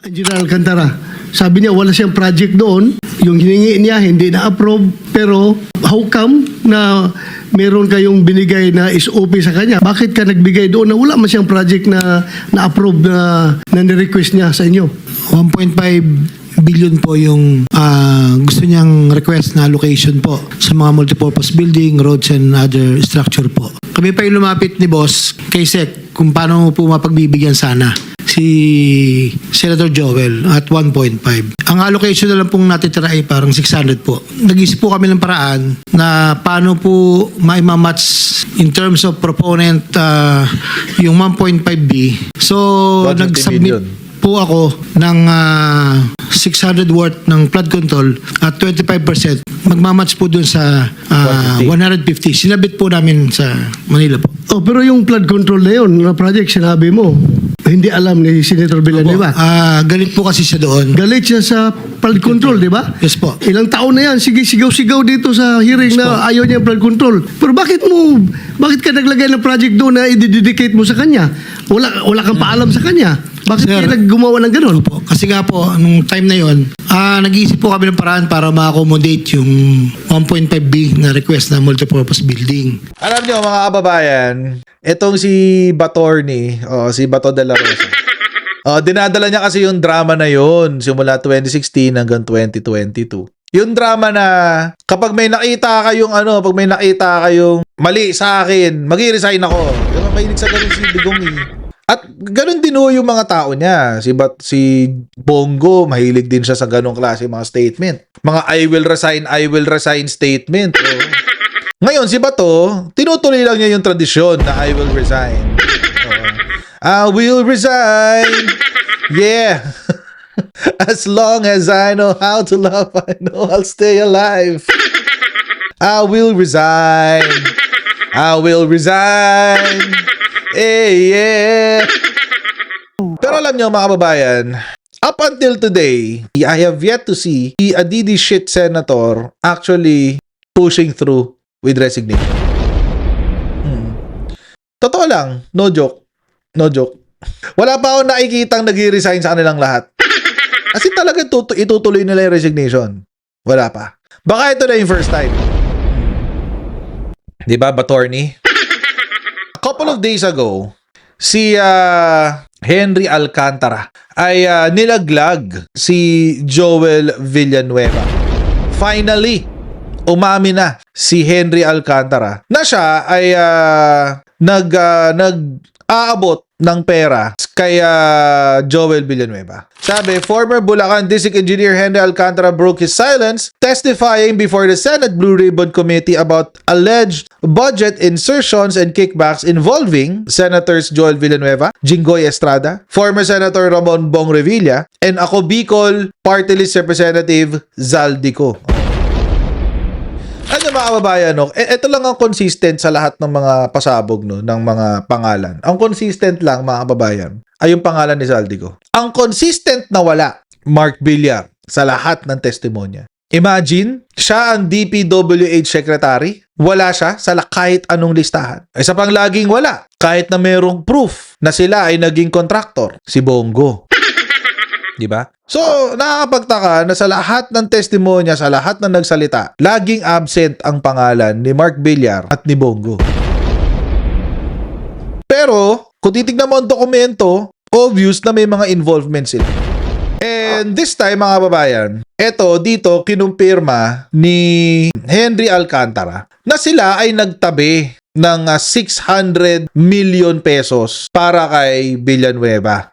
Engineer Alcantara, sabi niya wala siyang project doon. Yung hiningi niya hindi na-approve. Pero how come na meron kayong binigay na SOP sa kanya? Bakit ka nagbigay doon na wala man siyang project na na-approve na ni-request niya sa inyo? 1.5 billion po yung gusto niyang request na allocation po sa mga multipurpose building, roads and other structure po. Kami pa yung lumapit ni boss kay Sec kung paano po mapagbibigyan sana si Senator Joel at 1.5. Ang allocation na lang pong natitira ay parang 600 po. Nag-isip po kami ng paraan na paano po maimamatch in terms of proponent yung 1.5B. So, nag-submit po ako ng 600 worth ng flood control at 25%. Magmamatch po dun sa 150. Sinabit po namin sa Manila po. Oh, pero yung flood control na yun, na project, sinabi mo, hindi alam ni Senator Villanueva. Galit po kasi siya doon. Galit siya sa flood control, di ba? Yes po. Ilang taon na yan, sige, sigaw-sigaw dito sa hearing Yes, na ayaw niya flood control. Pero bakit ka naglagay ng project doon na i-dedicate mo sa kanya? Wala kang paalam sa kanya. Bakit Sir, kayo naggumawa ng ganun? Po. Kasi nga po, nung time na yon, nag-iisip po kami ng paraan para ma-accommodate yung 1.5B na request na multipurpose building. Alam niyo mga kababayan, itong si Batorni, si Bato de la Rosa. Dinadala niya kasi yung drama na yon simula 2016 hanggang 2022. Yung drama na kapag may nakita kayong mali sa akin, mag-i-resign ako. Yung mahilig sa ganun si Digong At ganun din yung mga tao niya. Si Bongo, mahilig din siya sa ganung klase mga statement. Mga I will resign statement. Ngayon, si Bato, tinutuloy lang niya yung tradisyon na I will resign. I will resign. Yeah. As long as I know how to love, I know I'll stay alive. I will resign. I will resign. Yeah. Pero alam nyo mga kababayan, up until today, I have yet to see a DD shit senator actually pushing through with resignation. Totoo lang, no joke. Wala pa ako nakikitang nag-resign sa kanilang lahat. As in talaga itutuloy nila yung resignation. Wala pa. Baka ito na yung first time. Di ba, Batorni? A couple of days ago, si Henry Alcantara ay nilaglag si Joel Villanueva. Finally, umamin na si Henry Alcantara na siya ay nag-aabot ng pera kay Joel Villanueva. Sabi, former Bulacan District Engineer Henry Alcantara broke his silence, testifying before the Senate Blue Ribbon Committee about alleged budget insertions and kickbacks involving Senators Joel Villanueva, Jinggoy Estrada, former Senator Ramon Bong Revilla, and ako Bicol Party List Representative Zaldico. Ano mga kababayan, no? Ito lang ang consistent sa lahat ng mga pasabog, no, ng mga pangalan. Ang consistent lang mga kababayan ay yung pangalan ni Zaldico. Ang consistent na wala, Mark Villar, sa lahat ng testimonya. Imagine, siya ang DPWH Secretary, wala siya sa kahit anong listahan. Isa pang laging wala, kahit na merong proof na sila ay naging contractor, si Bongo. Diba? So, nakakapagtaka na sa lahat ng testimonya, sa lahat ng nagsalita, laging absent ang pangalan ni Mark Villar at ni Bongo. Pero, kung titignan mo ang dokumento, obvious na may mga involvement sila. And this time, mga babayan, dito, kinumpirma ni Henry Alcantara na sila ay nagtabi ng 600 million pesos para kay Villanueva.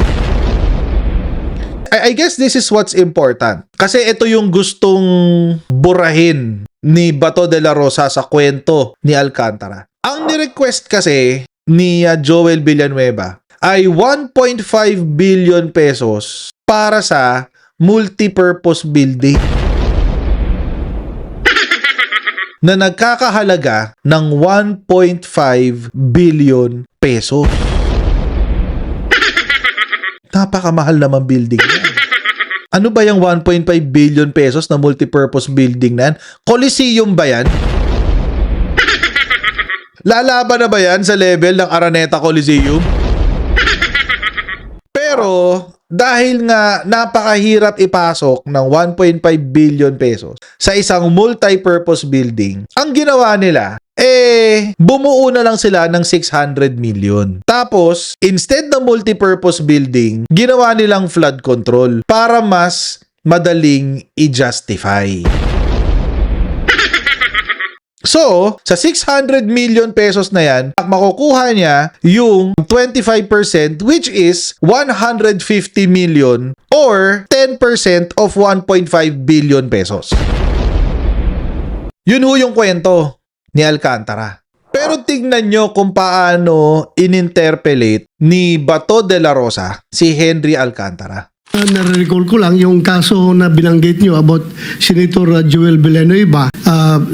I guess this is what's important. Kasi ito yung gustong burahin ni Bato de la Rosa sa kwento ni Alcantara. Ang ni-request kasi ni Joel Villanueva ay 1.5 billion pesos para sa multipurpose building na nagkakahalaga ng 1.5 billion pesos. Napakamahal naman building yan. Ano ba yung 1.5 billion pesos na multipurpose building na yan? Coliseum ba yan? Lalaban na ba yan sa level ng Araneta Coliseum? Pero, Dahil nga napakahirap ipasok ng 1.5 billion pesos sa isang multi-purpose building, ang ginawa nila, bumuo na lang sila ng 600 million. Tapos, instead ng multi-purpose building, ginawa nilang flood control para mas madaling i-justify. So, sa 600 million pesos na yan, makukuha niya yung 25% which is 150 million or 10% of 1.5 billion pesos. Yun ho yung kwento ni Alcantara. Pero tignan nyo kung paano ininterpolate ni Bato de la Rosa si Henry Alcantara. Nare-recall ko lang yung kaso na binanggit nyo about Senator Joel Villanueva.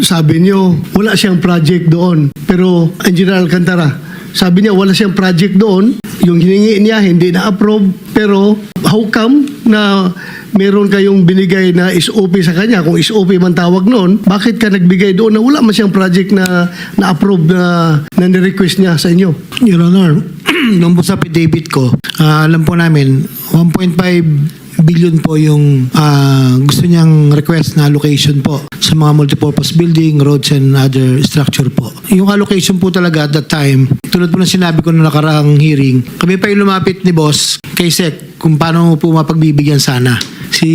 Sabi nyo, wala siyang project doon. Pero Engineer Alcantara, sabi niya wala siyang project doon. Yung hiningi niya hindi na-approve. Pero how come na meron kayong binigay na SOP sa kanya? Kung SOP man tawag noon, bakit ka nagbigay doon na wala man siyang project na na-approve na ni-request niya sa inyo? Your Honor, nung po sa affidavit ko, alam po namin, 1.5 billion po yung gusto niyang request na allocation po sa mga multipurpose building, roads, and other structure po. Yung allocation po talaga at that time, tulad po ng sinabi ko na nakaraang hearing, kami pa yung lumapit ni Boss kay Sec kung paano po mapagbibigyan sana si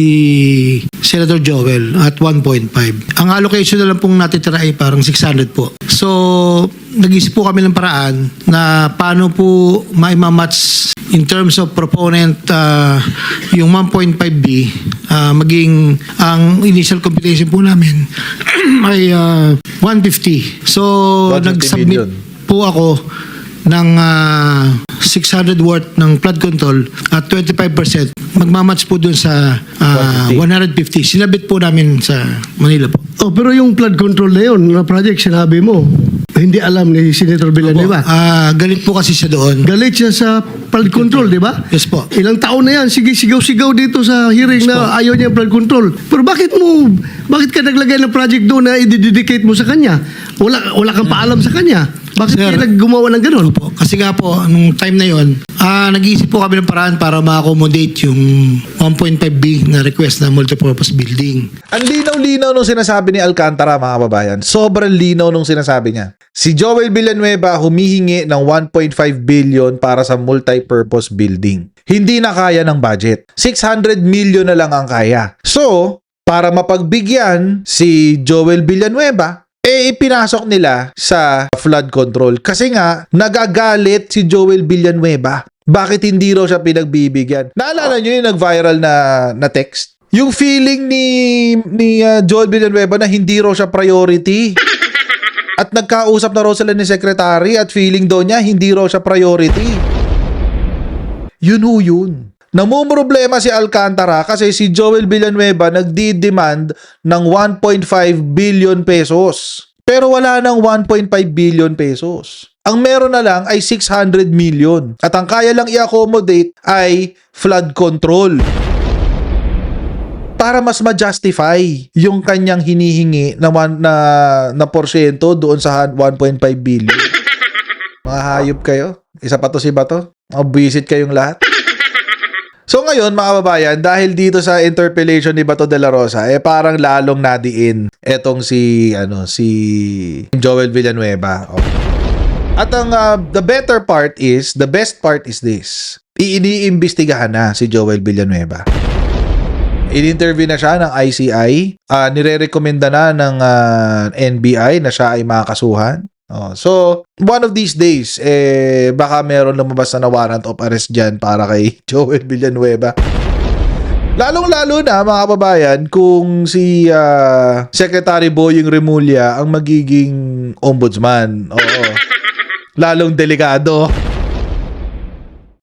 Senator Joel at 1.5. Ang allocation na lang pong natitira ay parang 600 po. So, nag-isip po kami ng paraan na paano po maimamatch in terms of proponent yung 1.5B maging ang initial computation po namin ay 150. So, 150 nag-submit million. po ako ng 600 worth ng flood control at 25%. Magmamatch po dun sa 150. Sinabit po namin sa Manila po. Oh, pero yung flood control na yun, na project, sinabi mo, hindi alam ni Senator Villanueva. Galit po kasi siya doon. Galit siya sa flood control, di ba? Yes po. Ilang taon na yan, sige, sigaw-sigaw dito sa hearing Yes, na ayaw niya flood control. Pero bakit ka naglagay ng project doon na i-dedicate mo sa kanya? Wala kang paalam sa kanya. Bakit Sir, kayo naggumawa ng ganun? Po. Kasi nga po, nung time na yon, nag-iisip po kami ng paraan para ma-accommodate yung 1.5B na request na multipurpose building. Ang linaw-linaw nung sinasabi ni Alcantara, mga kababayan. Sobrang linaw nung sinasabi niya. Si Joel Villanueva humihingi ng 1.5 billion para sa multi-purpose building. Hindi na kaya ng budget. 600 million na lang ang kaya. So, para mapagbigyan si Joel Villanueva, ipinasok nila sa flood control. Kasi nga, nagagalit si Joel Villanueva. Bakit hindi raw siya pinagbibigyan? Naalala nyo yung nag-viral na text? Yung feeling ni Joel Villanueva na hindi raw siya priority. At nagkausap na raw sila ni Secretary at feeling daw niya hindi raw siya priority. Yun ho yun. Namumroblema si Alcantara kasi si Joel Villanueva nagdi-demand ng 1.5 billion pesos. Pero wala nang 1.5 billion pesos. Ang meron na lang ay 600 million. At ang kaya lang i-accommodate ay flood control. Para mas ma-justify yung kanyang hinihingi na porsyento doon sa 1.5 billion. Mga hayop kayo. Isa pa to si Bato. Visit kayong lahat. So ngayon, mga kababayan, dahil dito sa interpellation ni Bato de la Rosa, parang lalong nadiin etong si Joel Villanueva. Okay. At ang the best part is this. Iniimbestigahan na si Joel Villanueva. In-interview na siya ng ICI, nire-recommenda na ng NBI na siya ay makakasuhan. So, one of these days, baka meron lumabas na warrant of arrest dyan para kay Joel Villanueva. Lalong-lalo na, mga kababayan, kung si Secretary Boying Remulla ang magiging ombudsman. Oo. Lalong delikado.